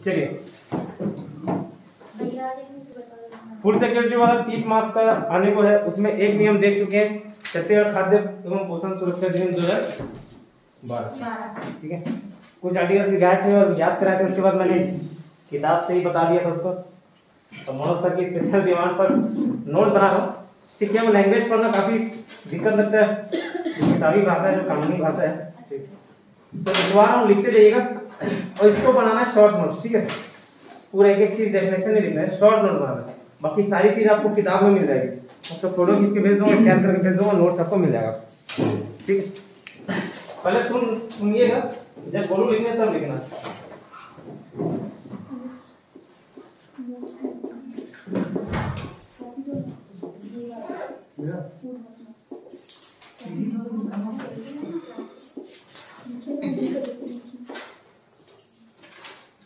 चलिए, food security वाला 30 marks का आने को है, उसमें एक नियम देख चुके हैं, छत्तीसगढ़ खाद्य एवं पोषण सुरक्षा अधिनियम 2012। ठीक है, कुछ आइडिया दिखाए थे और याद कराए थे, उसके बाद मैंने किताब से ही बता दिया था उसको। तो मनोज सर की स्पेशल डिमांड पर नोट बना रहा हूँ। ठीक है, लैंग्वेज पढ़ना काफी दिक्कत लगता है, किताबी भाषा है जो कानूनी भाषा है। तो दोबारा हम लिखते जाइएगा और इसको बनाना है शॉर्ट नोट्स। ठीक है, पूरा एक एक चीज डेफिनेशन नहीं लिखना है, शॉर्ट नोट बनाना है। बाकी सारी चीज आपको किताब में मिल जाएगी, उसको फोटो खींच के भेज दूंगा, स्कैन करके भेज दूंगा, नोट्स आपको मिल जाएगा। ठीक है, पहले सुनिएगा, जब बोलूं लिखने तब लिखना।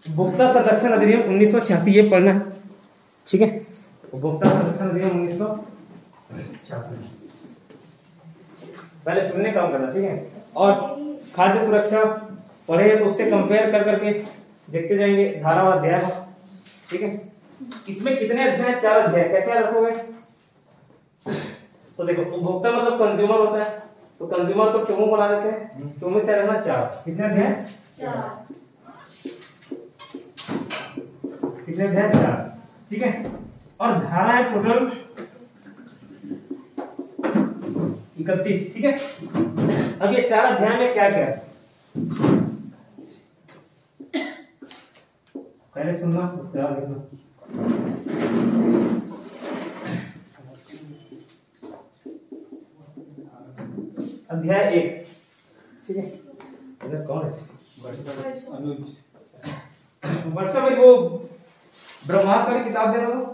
उपभोक्ता संरक्षण अधिनियम 1986 ये पढ़ना है। ठीक है, उपभोक्ता संरक्षण अधिनियम 1986 पहले सुनने काम करना। ठीक है, और खाद्य सुरक्षा पढ़े तो उससे कंपेयर कर करके देखते जाएंगे धारा और अध्याय। ठीक है, इसमें कितने अध्याय? 4 अध्याय। कैसे याद रखोगे? तो देखो, उपभोक्ता मतलब कंज्यूमर होता है, तो कंज्यूमर को क्यों बना देते हैं? क्यों में से रहना 4। कितने अध्याय? 4। कितने अध्याय? 4। ठीक है, और धारा है टोटल 31। ठीक है, अब ये 4 अध्याय में क्या क्या है पहले सुनना, उसके बाद लिखना। अध्याय 1। ठीक है, इधर कौन है? वर्षा भाई, वो ब्रह्मास्त्र वाली किताब दे रहा हूँ।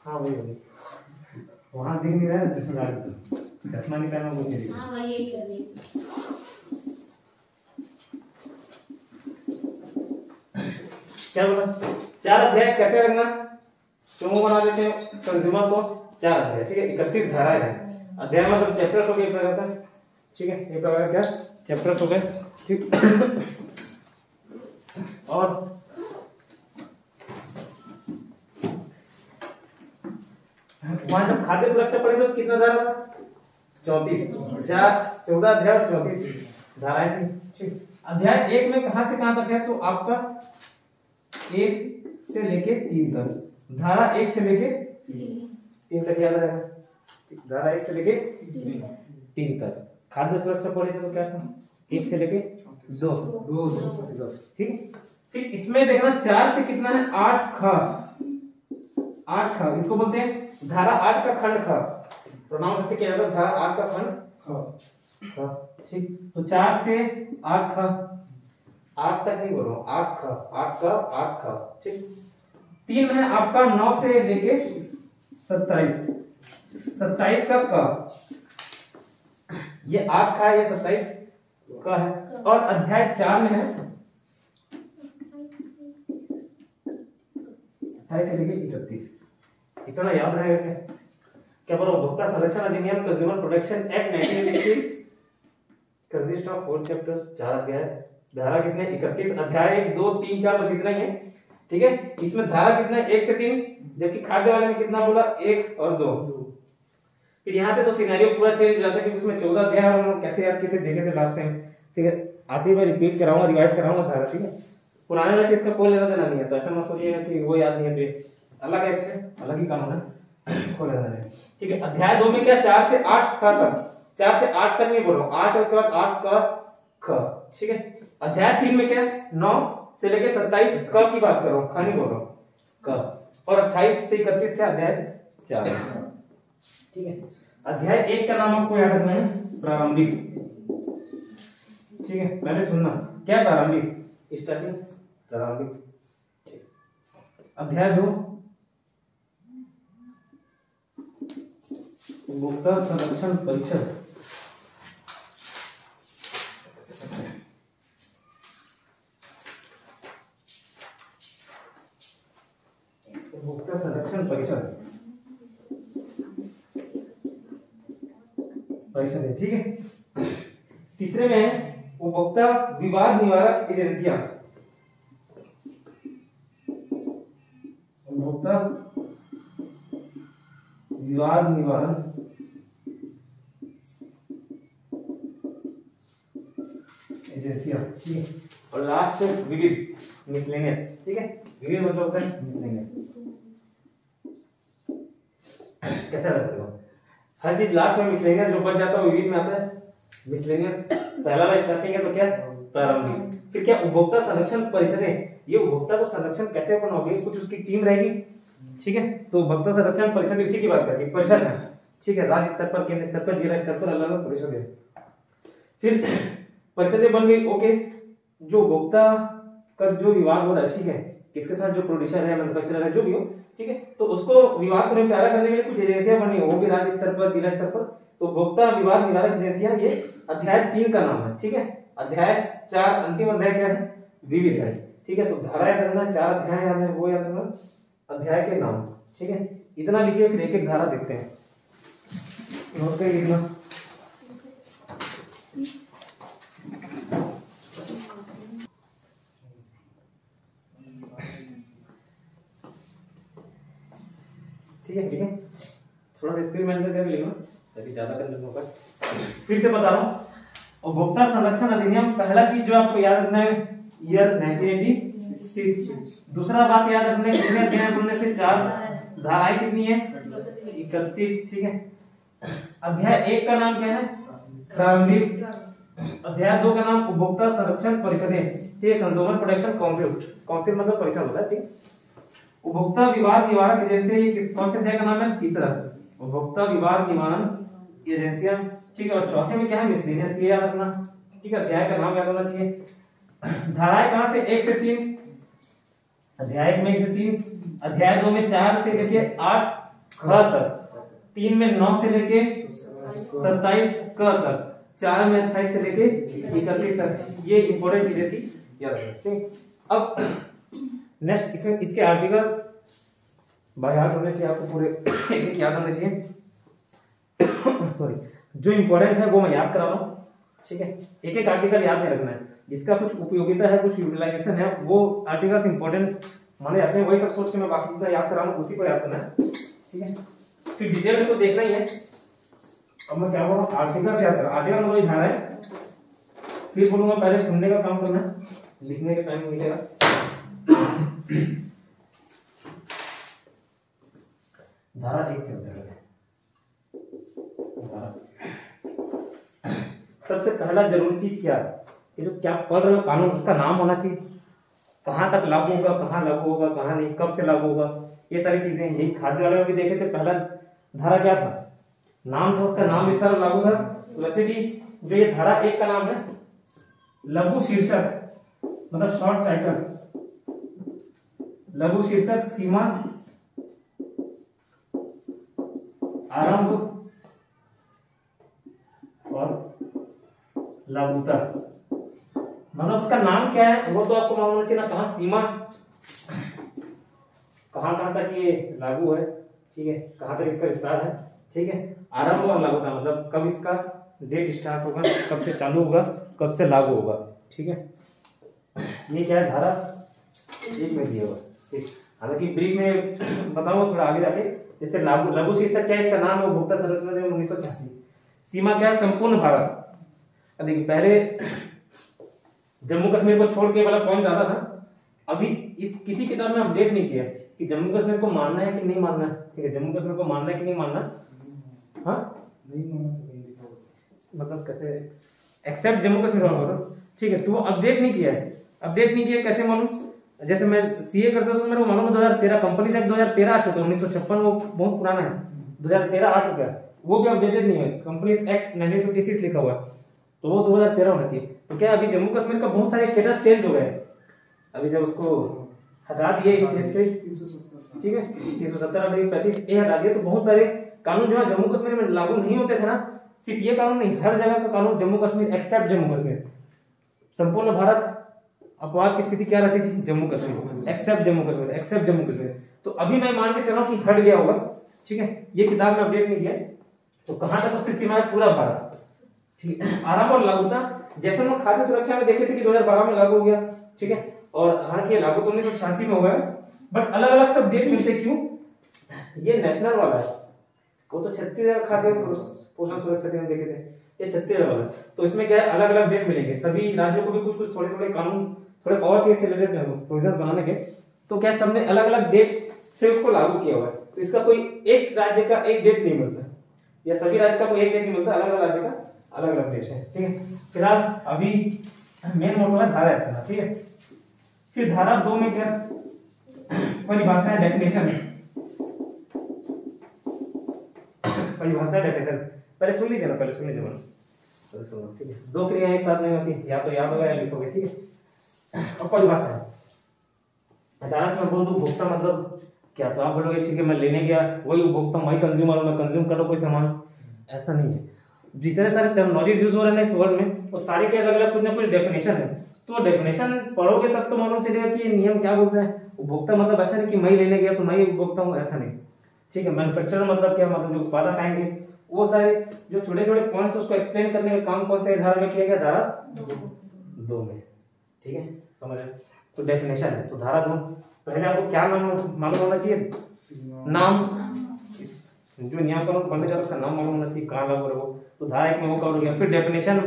हाँ वही वही, वहाँ दिख नहीं रहा है, चश्मा नहीं पहना, वो नहीं दिख रहा। क्या बोला? 4 अध्याय कैसे रखना? क्यों बना देते हैं कंज्यूमर को? 4 अध्याय। ठीक है, 31 धाराएं हैं। अध्याय मतलब चैप्टर्स हो गए, प्रकार का। ठीक है, ये प्रकार क्या चैप्टर्स हो गए। ठीक, और वहां जब खाद्य सुरक्षा पढ़ेंगे तो कितना धारा? 34। 14 अध्याय और 34 धाराएं थी। ठीक, अध्याय 1 में कहां से कहां तक है? तो आपका 1 से लेके 3 तक। धारा 1 से लेके 3 तक याद रहेगा। धारा 1 से लेके 3 तक। खाद्य सुरक्षा पढ़े थे तो क्या था? 1 से लेके 2। ठीक, फिर इसमें देखना 4 से कितना है? 8 ख। 8 ख, इसको बोलते हैं धारा 8 का खंड ख। प्रोनाउंस से क्या जाता है? धारा 8 का खंड ख। ठीक, तो 4 से 8 ख, 8 तक नहीं बोल रहा हूँ, 8 ख, 8 क, 8 ख। ठीक, 3 में आपका 9 से लेके 27। 27 का क, ये 8 का है, ये 27 का है। और अध्याय 4 में है 28 से लेके 31। इतना याद रहेगा क्या? क्या बोलो? उपभोक्ता संरक्षण अधिनियम consumer protection act 1986 consist of 4 chapters, 4 अध्याय। धारा कितने? 31। अध्याय 1, 2, 3, 4 बस इतना ही है। ठीक है, इसमें धारा कितना है? 1 से 3, जबकि खाद्य वाले में कितना बोला? 1 और 2। फिर यहाँ से तो सिनेरियो पूरा चेंज हो जाता है, क्योंकि उसमें 14 अध्याय हम लोग कैसे याद किए थे, देखे थे लास्ट टाइम। ठीक है, आते ही मैं रिपीट कराऊंगा, रिवाइज कराऊंगा धारा। ठीक है, पुराने में से इसका कोई लेना देना नहीं है, तो ऐसा मत सोचिएगा कि वो याद नहीं है। तो अलग एक्ट है, अलग ही कानून है, कोई लेना नहीं। ठीक है, अध्याय 2 में क्या? 4 से 8 ख तक। 4 से 8 तक नहीं बोल रहा हूँ, 8 और उसके बाद 8 क ख। ठीक है, अध्याय 3 में क्या? 9 से लेके 27 क की बात कर रहा हूँ, ख नहीं बोल रहा हूँ, क। और 28 से 31 क्या? अध्याय 4। ठीक है, अध्याय 1 का नाम आपको याद रखना है, प्रारंभिक। ठीक है, पहले सुनना क्या प्रारंभिक? स्टार्टिंग, प्रारंभिक। अध्याय 2 उपभोक्ता संरक्षण परिषद। उपभोक्ता संरक्षण परिषद है। ठीक है, तीसरे में उपभोक्ता विवाद निवारक एजेंसियां, उपभोक्ता विवाद निवारण एजेंसियां, ठीक है। और लास्ट विविध मिसलेनियस, ठीक है। विविध मतलब होता है मिसलेनियस। कैसा लगता है हर चीज लास्ट में मिसलेनियस जो बच जाता है विविध में आता है मिसलेनियस। पहला वाला स्टार्टिंग है तो क्या प्रारंभिक। फिर क्या उपभोक्ता संरक्षण परिषदें, ये उपभोक्ता को संरक्षण कैसे बनाओगे, कुछ उसकी टीम रहेगी, ठीक है। तो उपभोक्ता संरक्षण परिषद इसी की बात करती है, परिषद है, ठीक है। राज्य स्तर पर, केंद्र स्तर पर, जिला स्तर पर अलग अलग परिषद है। फिर परिषदें बन गई, ओके। जो उपभोक्ता का जो विवाद हो रहा है, ठीक है, किसके साथ, जो प्रोड्यूसर है, मैन्युफैक्चरर है, जो भी हो, ठीक है, तो उसको विवाद को निपटारा करने के लिए कुछ एजेंसियां बनी, वो भी राज्य स्तर पर, जिला स्तर पर। तो उपभोक्ता विवाद निवारक एजेंसियां, ये अध्याय 3 का नाम है, ठीक है। अध्याय 4 अंतिम अध्याय क्या है, विविध है, ठीक है। तो धारा याद रखना, 4 अध्याय याद है, वो याद रखना, अध्याय के नाम, ठीक है। इतना लिखिए, फिर एक एक धारा देखते हैं, नोट कर लिखना। ठीक है, ठीक है, थोड़ा सा स्पीड मेंटेन करके लिखना ताकि ज्यादा कंफ्यूजन होगा। फिर से बता रहा हूँ, उपभोक्ता संरक्षण अधिनियम, पहला चीज जो आपको याद रखना है ईयर 1986। दूसरा बात याद रखना है, कितने अध्याय बनने से 4 धाराएं कितनी है 31, ठीक है। अध्याय 1 का नाम क्या है प्रारंभिक, अध्याय 2 का नाम उपभोक्ता संरक्षण परिषदें, ठीक है, कंज्यूमर प्रोटेक्शन काउंसिल, काउंसिल मतलब परिषद होता है, ठीक है। उपभोक्ता विवाद निवारक एजेंसियां, ये किस कौन से अध्याय का नाम है, तीसरा, उपभोक्ता विवाद निवारण एजेंसियां, ठीक है। और चौथे में क्या है मिसलेनियस, ये याद रखना, ठीक है। अध्याय का नाम याद होना चाहिए। धाराएं कहां से 1 से 3, अध्याय 1 में 1 से 3, अध्याय 2 में 4 से लेके 8 ख तक, 3 में 9 से लेके 27 क तक, 4 में 28 से लेके 31 तक। ये इंपॉर्टेंट चीजें थी, याद रखना, ठीक। अब नेक्स्ट इसमें इसके आर्टिकल्स बाय हार्ट होने चाहिए आपको, पूरे एक एक याद होने चाहिए। सॉरी, जो इंपॉर्टेंट है वो मैं याद करा रहा हूँ, ठीक है। एक एक आर्टिकल याद नहीं रखना है, जिसका कुछ उपयोगिता है, कुछ यूटिलाइजेशन है, वो आर्टिकल्स इंपॉर्टेंट माने जाते हैं। वही सब सोच के मैं बाकी का याद करा रहा हूँ, उसी को याद करना है, ठीक है। फिर डिटेल में तो देखना ही है। अब मैं क्या बोल रहा हूँ, आर्टिकल याद करा, आर्टिकल मतलब धारा है। फिर बोलूंगा पहले सुनने का काम करना है, लिखने का टाइम मिलेगा। धारा 1 चलते हैं। सबसे पहला जरूरी चीज क्या है, ये जो क्या पढ़ रहे हो कानून, उसका नाम होना चाहिए, कहाँ तक लागू होगा, कहाँ लागू होगा, कहाँ नहीं, कब से लागू होगा, ये सारी चीजें। यही खाद्य वाले में भी देखे थे, पहला धारा क्या था, नाम था, उसका नाम विस्तार लागू था। तो वैसे भी जो ये धारा 1 का नाम है लघु शीर्षक, मतलब शॉर्ट टाइटल, लघु शीर्षक, सीमा, आरंभ और लागूता, मतलब उसका नाम क्या है वो तो आपको मालूम होना चाहिए ना, कहाँ सीमा, कहाँ तक ये लागू है, ठीक है, कहाँ तक इसका विस्तार है, ठीक है। आरंभ और लागूता मतलब कब इसका डेट स्टार्ट होगा, कब से चालू होगा, कब से लागू होगा, ठीक है। ये क्या है धारा 1 में दिया हुआ, ठीक। हालांकि ब्रीफ में बताऊंगा थोड़ा आगे जाके। जैसे लागू, लघु शीर्षक क्या है, इसका नाम है उपभोक्ता संरक्षण अधिनियम 1986। सीमा क्या है, संपूर्ण भारत। देखिए पहले जम्मू कश्मीर को छोड़ के वाला पॉइंट आता था, अभी इस किसी किताब में अपडेट नहीं किया कि जम्मू कश्मीर को मानना है कि नहीं मानना है, ठीक है। जम्मू कश्मीर को मानना है कि नहीं मानना, हाँ नहीं मानना, मतलब कैसे एक्सेप्ट जम्मू कश्मीर वाला, ठीक है। तो वो अपडेट नहीं किया है, अपडेट नहीं किया कैसे मालूम, जैसे मैं सीए करता था तो मेरे को मालूम 2013 कंपनी एक्ट 2013 आ चुका, 1956 वो बहुत पुराना है, 2013 आ चुका है, वो भी अपडेटेड नहीं है। कंपनीज एक्ट 1956 लिखा हुआ है, तो वो 2013 होना चाहिए। तो क्या अभी जम्मू कश्मीर का बहुत सारे स्टेटस चेंज हो गए, अभी जब उसको हटा दिए स्टेट से, ठीक है, 370 अभी 35 ए हटा दिए, तो बहुत सारे कानून जो है जम्मू कश्मीर में लागू नहीं होते थे ना। सिर्फ ये कानून नहीं, हर जगह का कानून जम्मू कश्मीर एक्सेप्ट जम्मू कश्मीर, संपूर्ण भारत अपवाद की स्थिति क्या रहती थी, जम्मू कश्मीर एक्सेप्ट जम्मू कश्मीर, एक्सेप्ट जम्मू कश्मीर। तो अभी मैं मान के चला कि हट गया होगा, ठीक है। ये किताब में अपडेट नहीं किया, तो कहां तक उसकी सीमा है, पूरा भारत, ठीक है, आरंभ और लागूता जैसे हम खाद्य सुरक्षा में देखे थे कि 2012 में लागू हो गया, ठीक है, और हालांकि लागू तो 1986 में हुआ है, बट अलग अलग सब डेट मिलते क्यों? ये नेशनल वाला है, वो तो 36 खाद्य पोषण सुरक्षा अधिनियम देखे थे, ये 36 वाला है, तो इसमें क्या है अलग अलग डेट मिलेंगे, सभी राज्यों को भी कुछ कुछ थोड़े थोड़े कानून थोड़े पावर के इससे रिलेटेड प्रोविजंस बनाने के, तो क्या सबने अलग अलग डेट से उसको लागू किया हुआ है, तो इसका कोई एक राज्य का एक डेट नहीं मिलता, या सभी राज्य का कोई एक डेट नहीं मिलता, अलग अलग राज्य का अलग अलग डेट है, ठीक है। फिलहाल अभी मेन मोटो है धारा इतना, ठीक है। फिर धारा 2 में क्या परिभाषा है, डेफिनेशन, परिभाषा डेफिनेशन, पहले सुन लीजिए ना, पहले सुन लीजिए ना, पहले सुनो, ठीक है। दो क्रियाएं एक साथ नहीं होती, या तो याद होगा या लिखोगे, ठीक है। और परिभाषा है, अचानक से मैं बोल दूं उपभोक्ता मतलब क्या, तो आप बोलोगे ठीक है मैं लेने गया, वही उपभोक्ता, वही कंज्यूमर, मैं कंज्यूम कर रहा हूं कोई सामान, ऐसा नहीं है। जितने सारे टर्मिनोलॉजीज यूज हो रहे हैं इस वर्ड में, वो सारे के अलग अलग कुछ ना कुछ डेफिनेशन है, तो डेफिनेशन पढ़ोगे तब तो मालूम चलेगा कि ये नियम क्या बोलते हैं। उपभोक्ता मतलब ऐसा नहीं कि मैं लेने गया तो मैं ही उपभोक्ता हूँ, ऐसा नहीं, ठीक है। मैन्युफैक्चरर मतलब क्या, मतलब जो उत्पादक आएंगे, वो सारे जो छोटे छोटे पॉइंट्स उसको एक्सप्लेन करने का काम कौन से धारा में किया गया, धारा 2 में, ठीक है, समझ रहे। तो डेफिनेशन है, तो धारा 2 पहले आपको क्या नाम मालूम होना चाहिए, नाम, जो नियम कानून पढ़ने का उसका नाम मालूम होना चाहिए, कहाँ लागू है वो, तो धारा 1 में वो कवर हो गया। फिर डेफिनेशन,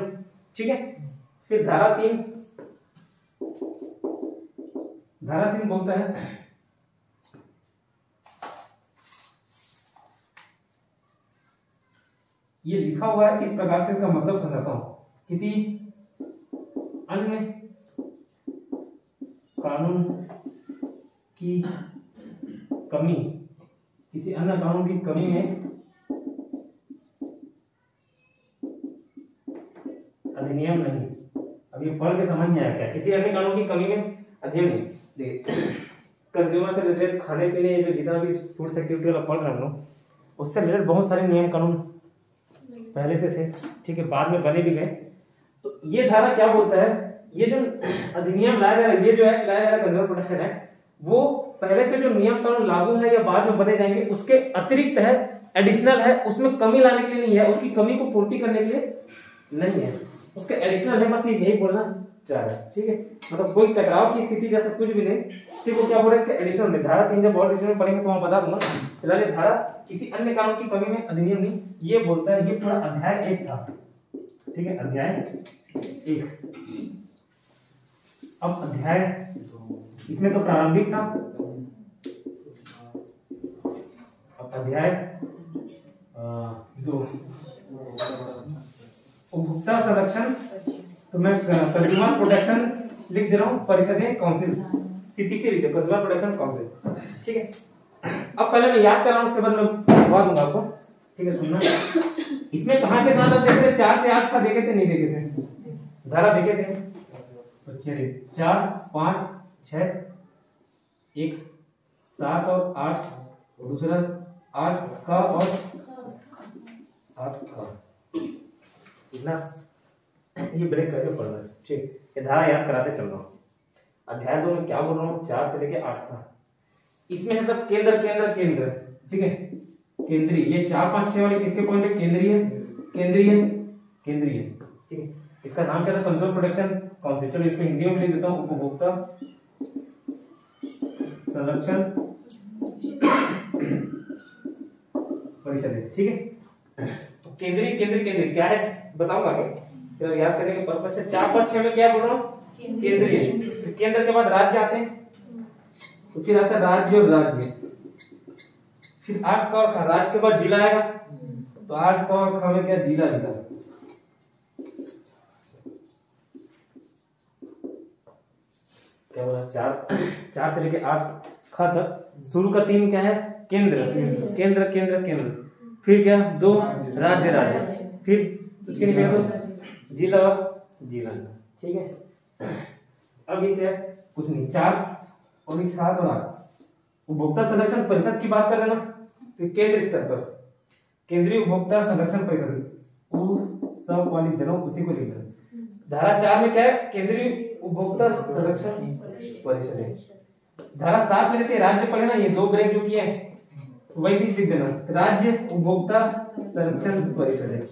ठीक है। फिर धारा 3 बोलता है ये लिखा हुआ है इस प्रकार से, इसका मतलब समझाता हूं, किसी अन्य कानून की कमी, किसी अन्य कानून की कमी में अधिनियम नहीं, अब ये पढ़ के समझ नहीं आया क्या, किसी अन्य कानून की कमी में अधिनियम नहीं। कंज्यूमर से रिलेटेड खाने पीने जो जितना भी फूड सिक्योरिटी वाला पढ़ रहे हैं लोग, उससे रिलेटेड बहुत सारे नियम कानून पहले से थे, ठीक है, बाद में बने भी गए। तो ये धारा क्या बोलता है, ये जो अधिनियम लाया जा रहा है, ये जो एक्ट लाया जा रहा है कंज्यूमर प्रोटेक्शन एक्ट, वो पहले से जो नियम कानून लागू है या बाद में बने जाएंगे उसके अतिरिक्त है, एडिशनल है, उसमें कमी लाने के लिए नहीं है, उसकी कमी को पूर्ति करने के लिए नहीं है, उसके एडिशनल है, बस ये यही बोलना चाह रहा है, ठीक है। मतलब कोई टकराव की स्थिति जैसा कुछ भी नहीं, ठीक, वो क्या बोल रहा है इसके एडिशनल में। धारा 3 जब और डिटेल में पढ़ेंगे तो वहां बता दूंगा, फिलहाल ये धारा किसी अन्य कानून की कमी में अधिनियम नहीं, ये बोलता है। ये पूरा अध्याय 1 था, ठीक है, अध्याय 1। अब अध्याय, इसमें तो प्रारंभिक था, अब अध्याय 2 उपभोक्ता संरक्षण, तो मैं कंज्यूमर प्रोटेक्शन लिख दे रहा हूँ, परिषदीय काउंसिल, सीपीसी लिख दे, कंज्यूमर प्रोटेक्शन काउंसिल, ठीक है। अब पहले मैं याद कर रहा हूँ, उसके बाद मैं बता दूंगा आपको, ठीक है, सुनना। इसमें कहां से कहां तक देखे थे, 4 से 8 का देखे थे, नहीं देखे थे, धारा देखे थे, तो चलिए 4, 5, 6, 1, 7 और 8, दूसरा 8 का और 8 का, इतना ये ब्रेक करके पढ़ना है, ठीक, ये धारा याद कराते चल रहा हूँ। अध्याय 2 में क्या बोल रहा हूँ, 4 से लेके 8 का, इसमें है सब केंद्र केंद्र केंद्र, ठीक है, केंद्रीय, ये 4, 5, 6 वाले किसके पॉइंट है, केंद्रीय केंद्रीय केंद्रीय, ठीक है। इसका नाम क्या था, कंज्यूमर प्रोटेक्शन काउंसिल, चलो इसको हिंदी में लिख देता हूँ, उपभोक्ता संरक्षण परिषद, ठीक है। तो केंद्रीय केंद्रीय केंद्रीय क्या है बताऊंगा आगे, फिर याद करने के पर्पज से। 4, 5, 6 में क्या बोल रहा हूँ, केंद्रीय, केंद्र के बाद राज्य आते हैं, तो फिर आता है राज्य और राज्य, फिर 8 का और खा, राज्य के बाद जिला आएगा, तो 8 का और खा में क्या, जिला, जिला, क्या बोला, 4 से लेके 8 खा तक, शुरू का 3 क्या है, केंद्र केंद्र केंद्र केंद्र, फिर क्या 2 राज्य राज्य, फिर उसके नीचे तो जिला जिला, ठीक है। अब ये क्या है, कुछ नहीं, 4 और 7 और 8, उपभोक्ता संरक्षण परिषद की बात कर रहे हैं ना, तो केंद्र स्तर पर केंद्रीय उपभोक्ता संरक्षण परिषद, सब वाली दिनों उसी को लिख रहे हैं। धारा 4 में क्या है, केंद्रीय उपभोक्ता संरक्षण परिषद। धारा 7 में से राज्य पढ़े ना, ये 2 ब्रेक जो किए हैं, तो वही चीज लिख देना, राज्य उपभोक्ता संरक्षण परिषद।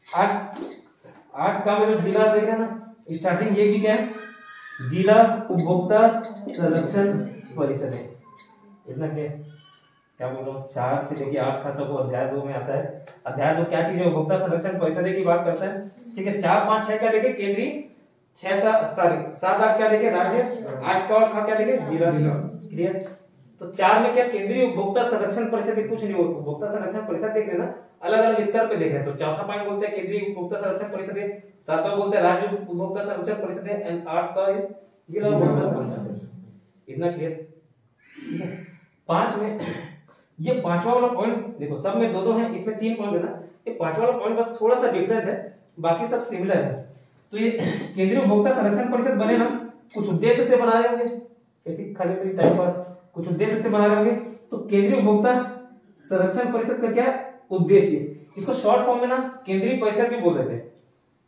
8 8 का में जो जिला देख रहे हैं ना, स्टार्टिंग ये भी क्या है, जिला उपभोक्ता संरक्षण परिषद है। इतना क्या बोल रहा हूँ, 4 से लेके 8 तक वो अध्याय 2 में आता है। अध्याय 2 क्या चीज है, उपभोक्ता संरक्षण परिषद की बात करता है। ठीक है, 4, 5, 6 क्या देखे केंद्रीय, 6, 7, 8 क्या देखे राज्य, 8 का और क्या देखे जिला। क्लियर। तो 4 में क्या केंद्रीय उपभोक्ता संरक्षण परिषद कुछ नहीं, उपभोक्ता संरक्षण परिषद देख रहे ना, अलग अलग स्तर पे देख रहे हैं। तो चौथा पॉइंट बोलते हैं केंद्रीय उपभोक्ता संरक्षण परिषद है, 7वां बोलते हैं राज्य उपभोक्ता संरक्षण परिषद है, एंड 8 का जिला उपभोक्ता संरक्षण। इतना क्लियर। ठीक है, 5 में ये 5वां वाला पॉइंट देखो, सब में 2-2 है, इसमें 3 पॉइंट है ना, ये 5वां वाला पॉइंट बस थोड़ा सा डिफरेंट है, बाकी सब सिमिलर है। तो ये केंद्रीय उपभोक्ता संरक्षण परिषद बने ना, कुछ उद्देश्य से बनाए होंगे, ऐसी खाली मेरी टाइम पास, कुछ उद्देश्य से बनाए होंगे। तो केंद्रीय उपभोक्ता संरक्षण परिषद का क्या उद्देश्य, इसको शॉर्ट फॉर्म में ना केंद्रीय परिषद भी बोल देते हैं,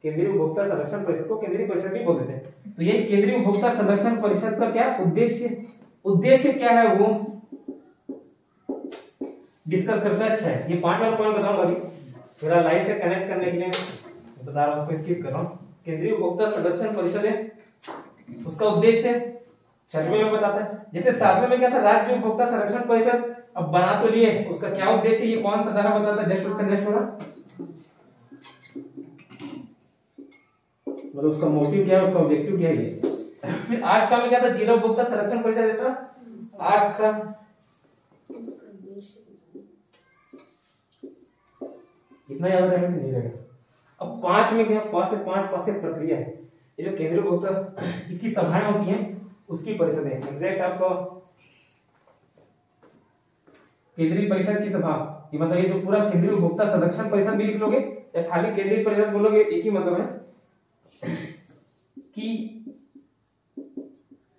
केंद्रीय उपभोक्ता संरक्षण परिषद को केंद्रीय परिषद भी बोल देते हैं। तो ये केंद्रीय उपभोक्ता संरक्षण परिषद का क्या उद्देश्य क्या है वो डिस्कस करता है। अच्छा है, ये 5 वाला पॉइंट बताऊंगा अभी, थोड़ा लाइन से कनेक्ट करने के लिए बता रहा हूँ, उसको स्किप कर रहा हूँ। केंद्रीय उपभोक्ता संरक्षण परिषद है, उसका उद्देश्य 6वें में बताता है। जैसे 7वें में क्या था, राज्य उपभोक्ता संरक्षण परिषद, अब बना तो लिए, उसका क्या उद्देश्य, ये कौन सा धारा बताता है, जस्ट उसका नेक्स्ट होगा, मतलब उसका मोटिव क्या है, उसका ऑब्जेक्टिव क्या है ये। फिर 8 का में क्या था, जिला उपभोक्ता संरक्षण परिषद देता, 8 का इतना याद रहेगा नहीं रहेगा। अब 5 में क्या, 5 से प्रक्रिया है, ये जो केंद्रीय उपभोक्ता इसकी सभाएं होती हैं उसकी परिषद है। एग्जैक्ट आपको केंद्रीय परिषद की सभा, ये मतलब ये जो पूरा केंद्रीय उपभोक्ता संरक्षण परिषद भी लिख लोगे या खाली केंद्रीय परिषद बोलोगे, एक ही मतलब है कि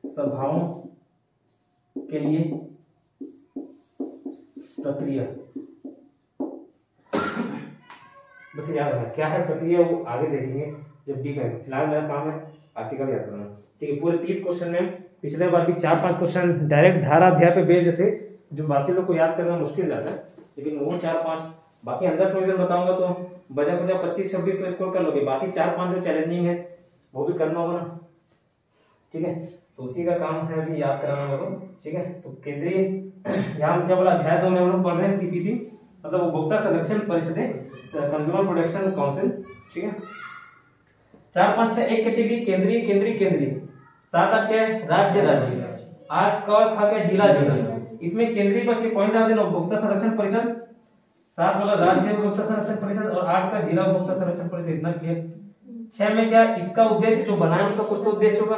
सभाओं के लिए प्रक्रिया, बस याद रखना क्या है प्रक्रिया, वो आगे देखेंगे जब डीप है। फिलहाल मेरा काम है आर्टिकल याद करना। ठीक है, पूरे 30 क्वेश्चन में पिछले बार भी 4-5 क्वेश्चन डायरेक्ट धारा अध्याय पे बेस्ड थे, जो बाकी लोग को याद करना मुश्किल जाता है, लेकिन वो 4-5 बाकी अंदर प्रोविजन बताऊंगा तो बजा 25-26 तो स्कोर कर लोगे, बाकी 4-5 जो चैलेंजिंग है वो भी करना होगा ना। ठीक है, तो उसी का काम है अभी याद कराना होगा। ठीक है, तो केंद्रीय यहाँ क्या बोला, अध्याय 2 में हम लोग पढ़ रहे हैं सीपीसी, मतलब उपभोक्ता संरक्षण परिषद, कंज्यूमर प्रोटेक्शन काउंसिल। ठीक है, 4, 5, 6 एक कैटेगरी केंद्रीय, 7, 8 क्या है राज्य, 8 का और खा के जिला। इसमें केंद्रीय बस ये पॉइंट डाल देना, उपभोक्ता संरक्षण परिषद, 7 वाला राज्य उपभोक्ता संरक्षण परिषद और 8 का जिला उपभोक्ता संरक्षण परिषद। इतना क्लियर। 6 में क्या, इसका उद्देश्य जो बनाया उसका कुछ तो उद्देश्य होगा,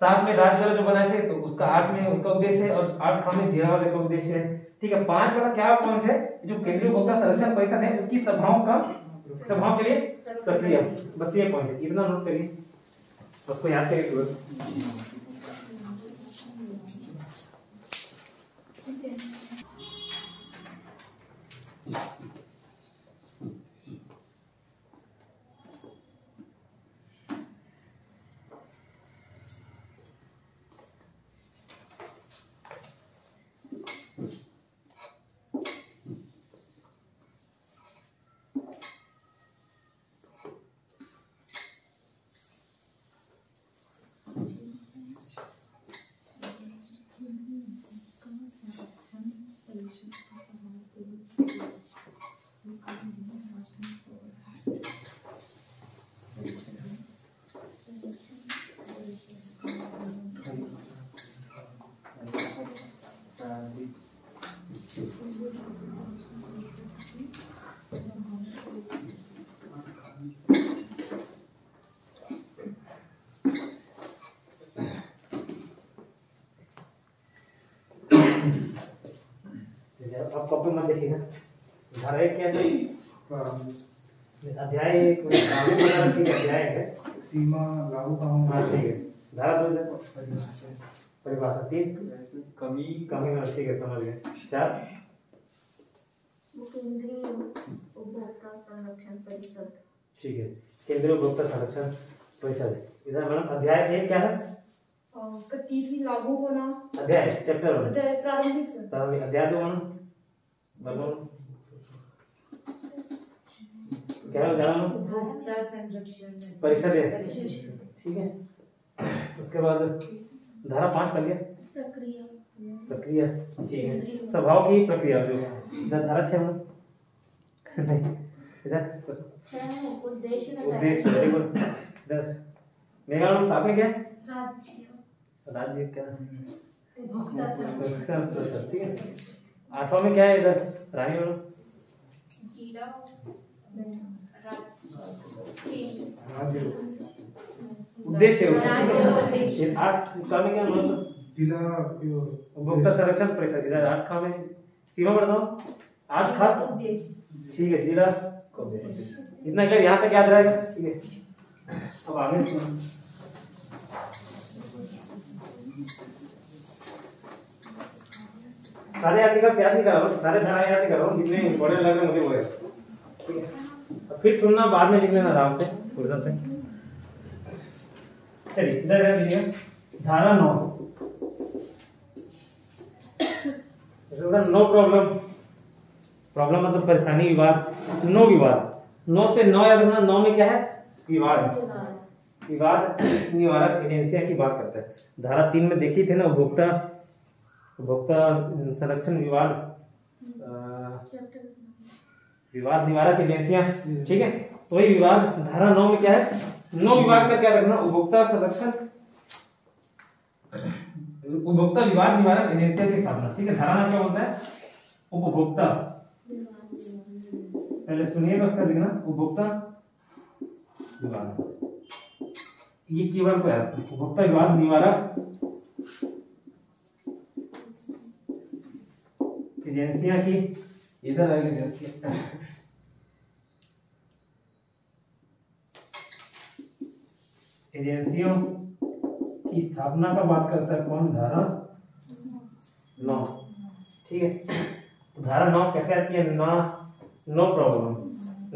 7 में राज्य वाला जो बनाए थे तो उसका 8 में उसका उद्देश्य है, और 8 खा में जिला वाले का उद्देश्य है। ठीक है, 5 वाला क्या पॉइंट है, जो केंद्रीय उपभोक्ता संरक्षण परिषद है उसकी सभाओं के लिए प्रक्रिया, बस ये पॉइंट है, इतना नोट करिए, उसको याद करिए। अब कॉपी मत देखिएगा, धारा एक कैसे अध्याय एक लागू बना रखिए, अध्याय है सीमा लागू का हूं। हाँ ठीक है, धारा 2 परिभाषा 3 कमी में ठीक है, समझ गए। 4 केंद्रीय उपभोक्ता संरक्षण परिषद। ठीक है, केंद्रीय उपभोक्ता संरक्षण परिषद। इधर मैडम अध्याय 1 क्या है, उसका तीसरी लागू होना, अध्याय चैप्टर 1 प्रारंभिक से अध्याय 2 मैडम 11 उपभोक्ता संरक्षण परिषद है, ठीक है। उसके बाद धारा 5 कर लिया, प्रक्रिया, ठीक है। स्वभाव की प्रक्रिया जो इधर धारा 6 में नहीं, इधर उद्देश्य, वेरी गुड। इधर मेरा नाम साथ में क्या है? राज्य क्या ठीक है। 8वां में क्या है इधर रानी वाला? उद्देश्य। 8 का में क्या मतलब? जिला उपभोक्ता संरक्षण परिषद। इधर 8 का में सीमा बताओ। 8 खा, ठीक है, जिला का उद्देश्य। इतना क्या यहाँ तक याद रहेगा, ठीक है। अब आगे सारे आर्टिकल्स याद नहीं कर रहा हूँ, सारे धारा याद नहीं कर रहा हूँ, जितने इंपॉर्टेंट लग रहे हैं मुझे वो है, ठीक है। अब फिर सुनना, बाद में लिख लेना आराम से, फुर्सत से। चलिए इधर रख लीजिए धारा 9। नो प्रॉब्लम, प्रॉब्लम मतलब परेशानी, विवाद, नो विवाद। 9 से 9 याद रखना। 9 में क्या है? विवाद, विवाद निवारक एजेंसियां की बात करता है। धारा 3 में देखी थे ना, उपभोक्ता संरक्षण विवाद, विवाद निवारक एजेंसियां, ठीक है। तो वही विवाद धारा 9 में क्या है? 9 विभाग का क्या रखना? उपभोक्ता संरक्षण, उपभोक्ता विवाद निवारक एजेंसियां की स्थापना, ठीक है। धारा 9 क्या बोलता है? उपभोक्ता, पहले सुनिएगा उसका लिखना, उपभोक्ता विवाद, ये कीवर्ड को याद, उपभोक्ता विवाद निवारक एजेंसियां की, इधर आएगी एजेंसियां, एजेंसियों की स्थापना का बात करता है कौन? धारा 9, ठीक है। तो धारा 9 कैसे आती है? नो प्रॉब्लम,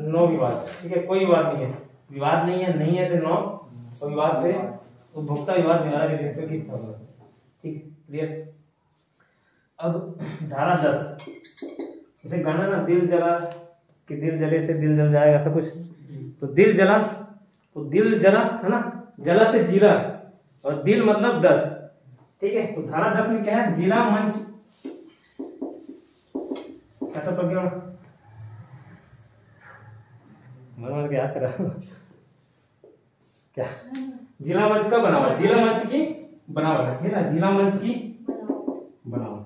नो विवाद, ठीक है। कोई विवाद नहीं है, विवाद नहीं है, नहीं है से नो, और विवाद से उपभोक्ता विवाद निवारक एजेंसियों की स्थापना, ठीक है, क्लियर। अब धारा 10, जैसे गाना ना, दिल जला कि दिल जले से दिल जल जाएगा, ऐसा कुछ। तो दिल जला, तो दिल जला है ना, जला से जिला, और दिल मतलब 10, ठीक है। तो धारा 10 में क्या है? जिला मंच, अच्छा प्रज्ञा मन क्या करा क्या? जिला मंच का बनावट, जिला मंच की बनावट, जिला मंच की बनावट,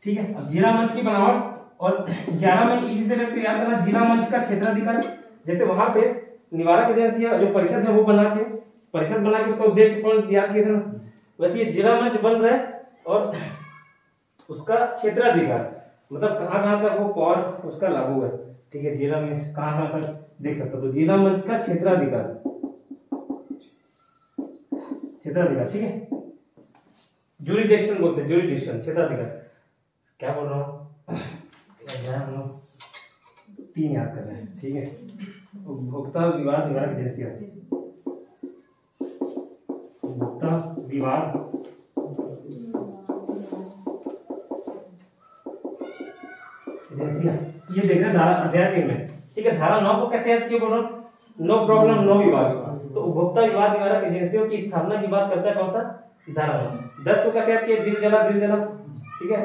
ठीक है। अब जिला मंच की बनावट, और 11 में इसी से करके याद करना, जिला मंच का क्षेत्राधिकार। जैसे वहां पे निवारक एजेंसी जो परिषद है वो बना के, परिषद बना के उसका उद्देश्य कौन याद किया था ना, वैसे ये जिला मंच बन रहा है, और उसका क्षेत्राधिकार मतलब कहाँ तक वो पावर उसका लागू है, ठीक है। जिला में कहाँ तक देख सकते हो, तो जिला मंच का क्षेत्राधिकार, क्षेत्राधिकार, ठीक है। जुरिडिक्शन बोलते हैं, जुरिडिक्शन, क्षेत्राधिकार। क्या बोल रहा हूँ? हम लोग 3 याद कर रहे हैं, ठीक है। उपभोक्ता विवाद निवारक एजेंसियां, उपभोक्ता विवाद एजेंसियां, ये देख रहे हैं धारा अध्याय 3 में, ठीक है। धारा 9 को कैसे याद किया बोलो? नो प्रॉब्लम, नो विवाद। तो उपभोक्ता विवाद निवारक एजेंसियों की स्थापना की बात करता है कौन सा? धारा 9। 10 को कैसे याद किया? दिल जला, दिल जला, ठीक है,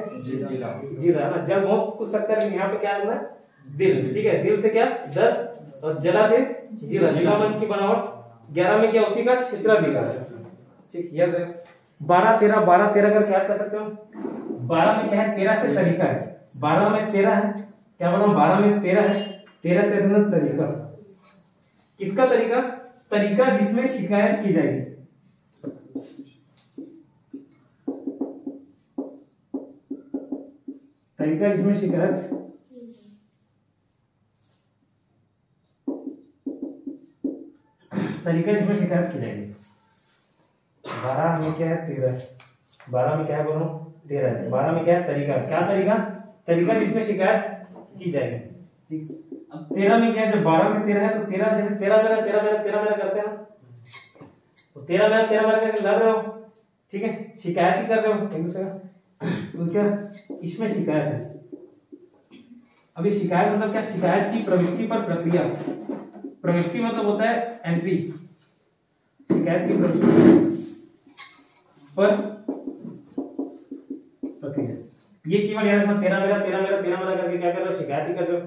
जिला ना, जल मुक्त कुछ सकता है, यहाँ पे क्या है? दिल, ठीक है। दिल से क्या? 10, और जला से जिला, जिला मंच की बनावट। 11 में क्या? उसी का क्षेत्राधिकार, ठीक, याद रहे। 12 13, 12 13 कर क्या कर सकते हो? 12 में क्या है? 13 से तरीका है, 12 में 13 है, क्या बोला? 12 में 13 है, 13 से तरीका। किसका तरीका? तरीका जिसमें शिकायत की जाएगी, तरीका जिसमें शिकायत, तरीका जिसमें शिकायत की जाएगी। 12 में क्या है? 13, 12 में क्या है बोलो? 13 है। 12 में क्या है? तरीका, क्या तरीका? तरीका जिसमें शिकायत की जाएगी, ठीक। अब 13 में क्या है? जब 12 में 13 है, तो 13 जैसे 13 मेरा 13 मेरा 13 मेरा करते हैं ना, तो 13 मेरा 13 मेरा करके लड़ रहे हो, ठीक है, शिकायत ही कर रहे हो एक दूसरे का, तो क्या इसमें शिकायत है, अभी शिकायत मतलब क्या, शिकायत की प्रविष्टि पर प्रक्रिया, प्रविष्टि मतलब होता है एंट्री, शिकायत की प्रविष्टि पर प्रक्रिया, ये कीवर्ड याद रखना। 13 मेरा 13 मेरा 13 मेरा करके क्या कर रहे हो, शिकायत ही कर रहे हो।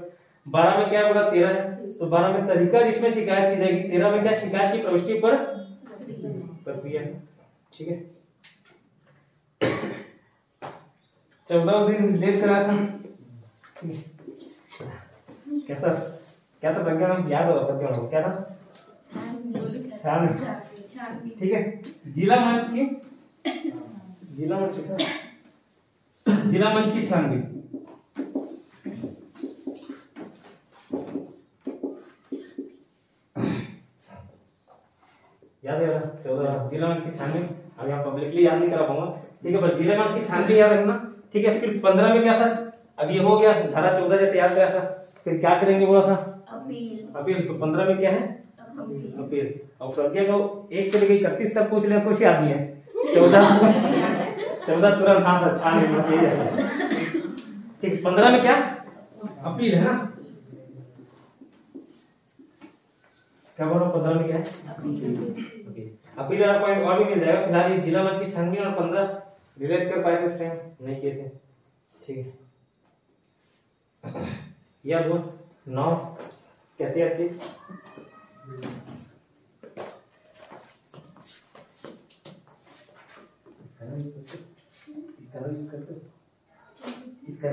12 में क्या बोला, 13 है, तो 12 में तरीका जिसमें शिकायत की जाएगी, 13 में क्या, शिकायत की प्रविष्टि पर प्रक्रिया। ठीक है, 14 दिन लेट करा था, कैसा क्या था प्रज्ञा नाम याद होगा, प्रज्ञा नाम क्या था, छान। ठीक है, जिला मंच की, जिला मंच की छानबीन, याद है 14 जिला मंच की छानबीन। अभी आप पब्लिकली याद नहीं करा पाऊंगा, ठीक है, बस जिला मंच की छानबीन याद रखना। ठीक है, फिर 15 में क्या था, अब ये हो गया धारा 14 जैसे याद करा था, फिर क्या करेंगे बोला था, अपील। तो 15 में क्या है, अपील। और प्रज्ञा को 1 से लेकर 31 तक पूछ लिया, कुछ याद नहीं है, 14 तुरंत हाँ सर छानबीन बस यही है। ठीक, 15 में क्या, अपील है ना, क्या बोल रहा हूँ, 15 में क्या है, अपील वाला पॉइंट और भी मिल जाएगा। फिलहाल ये जिला मंच की छानबीन और 15 रिलेट कर पाए उस टाइम नहीं किए थे। ठीक है, या बोल 9 कैसे याद की, इसका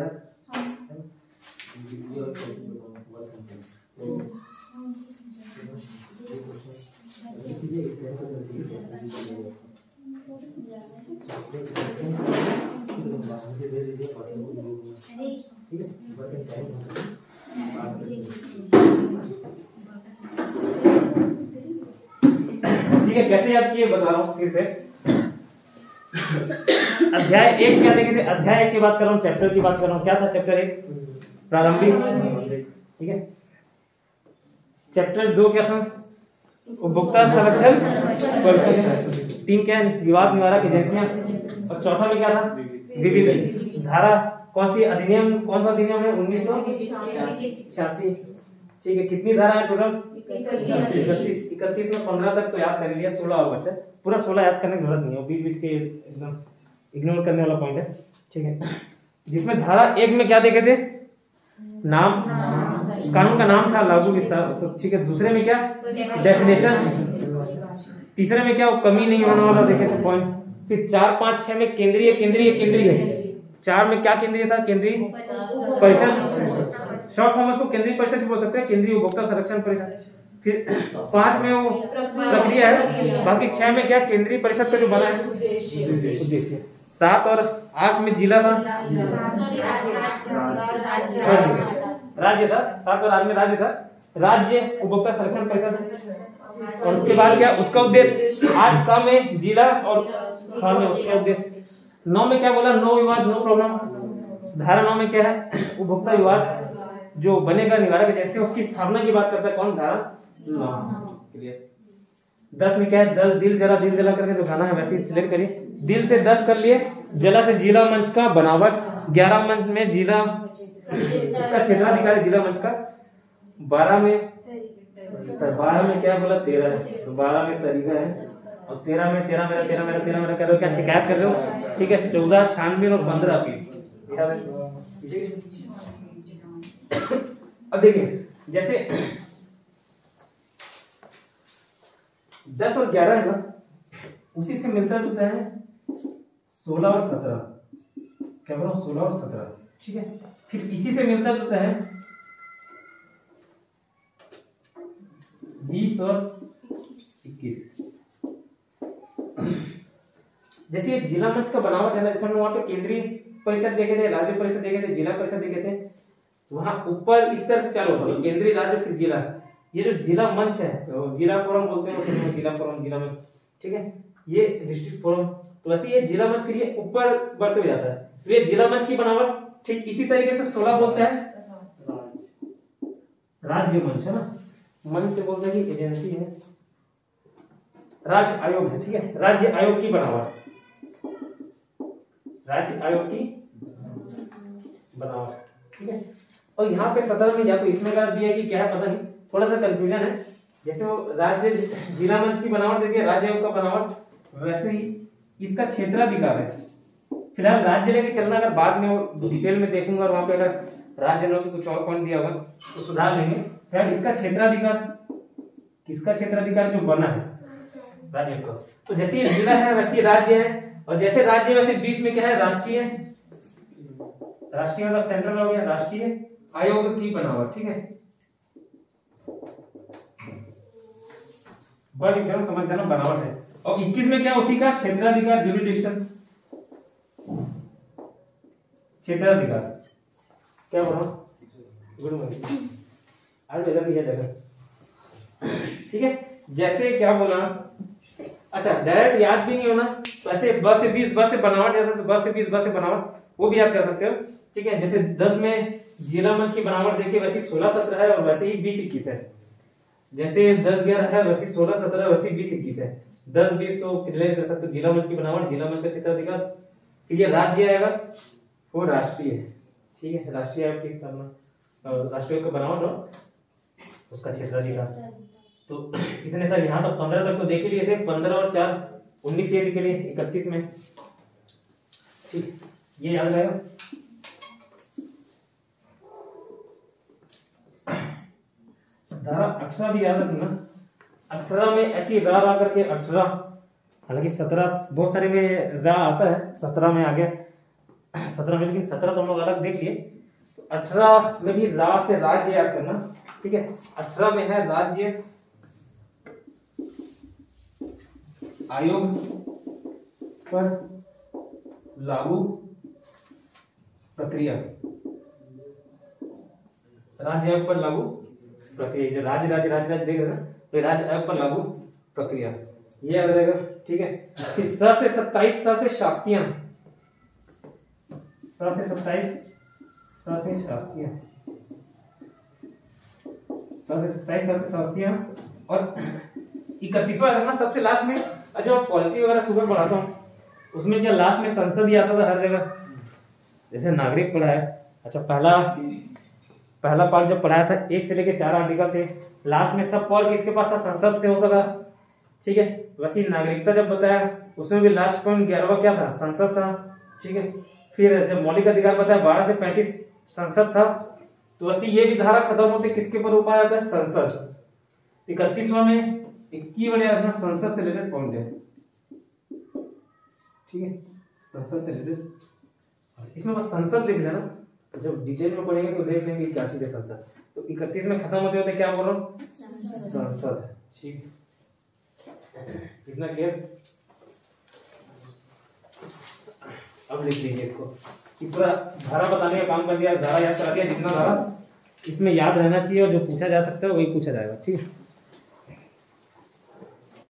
ठीक है, कैसे याद किए बता रहा हूँ फिर से। अध्याय 1 क्या देखे थे, अध्याय 1 की बात कर रहा हूँ, चैप्टर की बात कर रहा हूँ, क्या था चैप्टर 1, प्रारंभिक। ठीक है, चैप्टर 2 क्या था, उपभोक्ता संरक्षण परिषद। 3 क्या है, विवाद निवारक एजेंसियां। और चौथा में क्या था, विविध धारा, कौन सी अधिनियम, कौन सा अधिनियम है, 1986। ठीक है, कितनी धारा है टोटल, 31 में 15 तक तो याद कर लिया, 16 और बचा, पूरा 16 याद करने की जरूरत नहीं है, बीच बीच के एकदम इग्नोर करने वाला पॉइंट है। ठीक है, जिसमें धारा 1 में क्या देखे थे, नाम, कानून का नाम था, लागू विस्तार। ठीक है, दूसरे में क्या, डेफिनेशन। तीसरे में क्या, वो कमी नहीं होने वाला देखे थे पॉइंट। फिर 4, 5, 6 में केंद्रीय केंद्रीय केंद्रीय। 4 में क्या केंद्रीय था, केंद्रीय परिषद, शॉर्ट फॉर्म उसको केंद्रीय परिषद भी बोल सकते हैं, केंद्रीय उपभोक्ता संरक्षण परिषद। फिर 5 में वो प्रक्रिया है, बाकी 6 में क्या, केंद्रीय परिषद का जो बना है उद्देश्य। 7 और 8 में जिला था, राज्य था, 7 और 8 में राज्य था, राज्य उपभोक्ता संरक्षण परिषद। और उसके बाद क्या, उसका उद्देश्य, 8 का में जिला और खा में उसका उद्देश्य। 9 में क्या बोला, नो विवाद नो प्रॉब्लम। धारा 9 में क्या है, उपभोक्ता विवाद जो बनेगा निवारक एजेंसी, उसकी स्थापना की बात करता है कौन, धारा 9। क्लियर। 10 में क्या है, दल दिल जला करके जो गाना है वैसे ही सिलेक्ट करिए, दिल से 10 कर लिए, जला से जिला मंच का बनावट। 11 मंच में जिला उसका क्षेत्राधिकारी जिला मंच का। 12 में क्या बोला, 13 है, तो 12 में तरीका है। और 13 में 13 मेरा कर रहे हो, क्या शिकायत कर रहे हो। ठीक है, 14 छानबीन और 15 अपील। अब देखिए, जैसे 10 और 11 है ना, उसी से मिलता जुलता है 16 और 17। क्या बोला, 16 और 17। ठीक है, फिर इसी से मिलता जुलता है 20 और 21। जैसे ये जिला मंच का बनावट है ना, जैसे हमने वहां पे केंद्रीय परिषद देखे थे, राज्य परिषद देखे थे, जिला परिषद देखे थे, वहां ऊपर इस तरह से चालू होता है, केंद्रीय, राज्य, फिर जिला। ये जो जिला मंच है, तो जिला फोरम बोलते हैं उसको, जिला फोरम, जिला मंच। ठीक है, ये डिस्ट्रिक्ट फोरम। तो वैसे ये जिला मंच फिर ये ऊपर बढ़ते हुए जाता है, तो ये जिला मंच की बनावट। ठीक इसी तरीके से 16 बोलते हैं राज्य मंच, है ना, मंच बोलते हैं कि एजेंसी है, राज्य आयोग है। ठीक है, राज्य आयोग की बनावट, राज्य आयोग की बनावट। ठीक है, और यहाँ पे 17 में या तो इसमें गलत दिया है कि क्या है पता नहीं, थोड़ा सा कंफ्यूजन है। जैसे वो राज्य जिला मंच की बनावट देखिए, राज्य आयोग का बनावट, वैसे ही इसका क्षेत्राधिकार है। फिलहाल राज्य लेके चलना, अगर बाद में वो डिटेल में देखूंगा और वहां पे अगर राज्य लोग कुछ और पॉइंट दिया होगा तो सुधार लेंगे। फिलहाल इसका क्षेत्राधिकार, किसका क्षेत्राधिकार जो बना है राज्य का, तो जैसे ये जिला है वैसे राज्य है, और जैसे राज्य वैसे बीच में क्या है राष्ट्रीय, राष्ट्रीय मतलब सेंट्रल हो गया, राष्ट्रीय आयोग की बनावट, ठीक है। बड़ा एकदम समझ जाना बनावट है। और 21 में क्या उसी का क्षेत्राधिकार, ज्यूरिडिक्शन, क्षेत्राधिकार क्या बोला, गुड मॉर्निंग आज इधर भी है जगह, ठीक है। जैसे क्या बोला, अच्छा डायरेक्ट याद भी नहीं होना, तो ऐसे ब से 20, ब से बनावट जैसे, तो ब से 20, ब से बनावट वो भी याद कर सकते हो, ठीक है। जैसे 10 में जिला मंच की बनावट देखिए वैसे 16-17 है और वैसे ही 20-21 है। जैसे 10-11 है वैसे 16-17 वैसे 20-21 है। 10-20 तो रिलेट कर सकते हो, जिला मंच की बनावट, जिला मंच का क्षेत्राधिकार। फिर ये राज्य आएगा वो राष्ट्रीय है, ठीक है। राष्ट्रीय आयोग की स्थापना, राष्ट्रीय आयोग का बनावट और उसका क्षेत्राधिकार। तो इतने सारे यहाँ तक 15 तक तो देख ही लिए थे, 15 और 4 19 ये के लिए 31 में, ठीक, ये याद रहेगा। धारा 18 भी याद रखना। 18 में ऐसी रा करके 18, हालांकि 17 बहुत सारे में रा आता है, 17 में आ गया 17 में, लेकिन 17 तो हम लोग अलग देख लिए। तो 18 में भी रा से राज्य याद करना, ठीक है। 18 में है राज्य आयोग पर लागू प्रक्रिया, राज्य आयोग पर लागू प्रक्रिया, जो राज्य राज्य राज्य राज्य देख रहे हैं ना, तो राज्य आयोग पर लागू प्रक्रिया ये याद रहेगा, ठीक है। फिर 7 से 27, 7 से शास्त्रीय, 7 से 27, 7 से शास्त्रीय, 7 से 27, 7 से शास्त्रीय। और 31वां है ना सबसे लास्ट में, जो पॉलिटी वगैरह सुगर पढ़ाता हूँ उसमें क्या लास्ट में संसद ही आता था हर जगह, जैसे नागरिक पढ़ा है। अच्छा पहला पार्ट जब पढ़ाया था 1 से लेकर 4 आर्टिकल थे, लास्ट में सब पॉइंट किसके पास था, संसद से हो सका, ठीक है। वैसे नागरिकता जब बताया उसमें भी लास्ट पॉइंट 11वां क्या था, संसद था, ठीक है। फिर जब मौलिक अधिकार बताया 12 से 35 संसद था, तो वैसे ये भी धारा खत्म होते किसके पर उपाय आता है, संसद। 31वां में 21 रखना, संसद से रिलेटेड पॉइंट है, ठीक है, संसद से रिलेटेड। इसमें बस संसद लिख लेना, जब डिटेल में पढ़ेंगे तो देख लेंगे क्या चीज है संसद। तो 31 में खत्म होते होते क्या बोल रहा हूँ, संसद, ठीक, इतना क्लियर। अब लिख लीजिए इसको, पूरा धारा बताने का काम कर दिया, धारा याद करा दिया, जितना धारा इसमें याद रहना चाहिए और जो पूछा जा सकता है वही पूछा जाएगा, ठीक है।